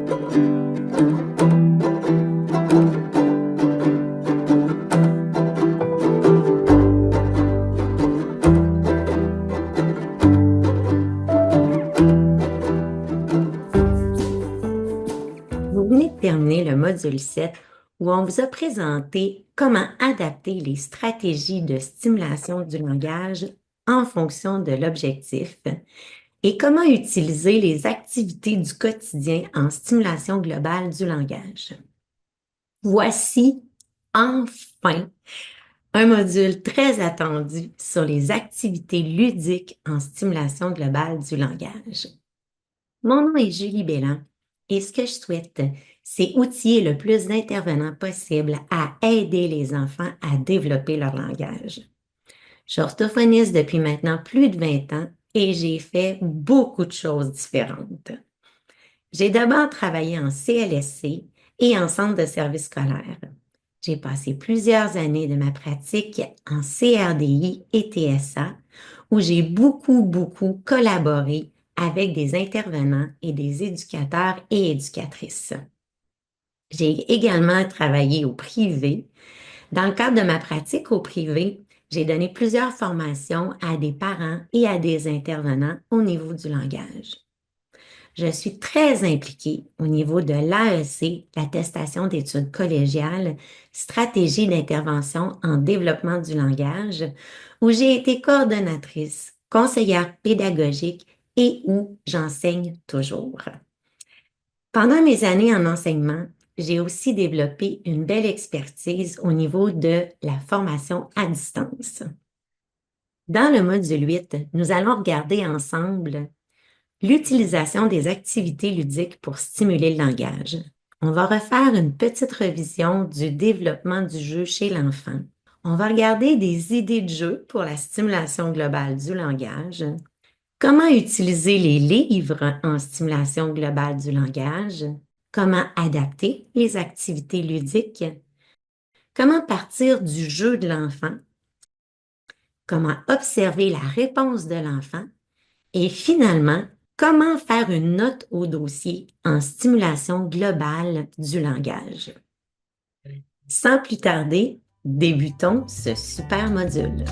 Vous venez de terminer le module 7 où on vous a présenté comment adapter les stratégies de stimulation du langage en fonction de l'objectif et comment utiliser les activités du quotidien en stimulation globale du langage. Voici enfin un module très attendu sur les activités ludiques en stimulation globale du langage. Mon nom est Julie Bélan et ce que je souhaite, c'est outiller le plus d'intervenants possible à aider les enfants à développer leur langage. Je suis orthophoniste depuis maintenant plus de 20 ans et j'ai fait beaucoup de choses différentes. J'ai d'abord travaillé en CLSC et en centre de service scolaire. J'ai passé plusieurs années de ma pratique en CRDI et TSA où j'ai beaucoup collaboré avec des intervenants et des éducateurs et éducatrices. J'ai également travaillé au privé. Dans le cadre de ma pratique au privé, j'ai donné plusieurs formations à des parents et à des intervenants au niveau du langage. Je suis très impliquée au niveau de l'AEC, l'attestation d'études collégiales, stratégie d'intervention en développement du langage, où j'ai été coordonnatrice, conseillère pédagogique et où j'enseigne toujours. Pendant mes années en enseignement, j'ai aussi développé une belle expertise au niveau de la formation à distance. Dans le module 8, nous allons regarder ensemble l'utilisation des activités ludiques pour stimuler le langage. On va refaire une petite revision du développement du jeu chez l'enfant. On va regarder des idées de jeu pour la stimulation globale du langage. Comment utiliser les livres en stimulation globale du langage? Comment adapter les activités ludiques? Comment partir du jeu de l'enfant? Comment observer la réponse de l'enfant? Et finalement, comment faire une note au dossier en stimulation globale du langage? Sans plus tarder, débutons ce super module.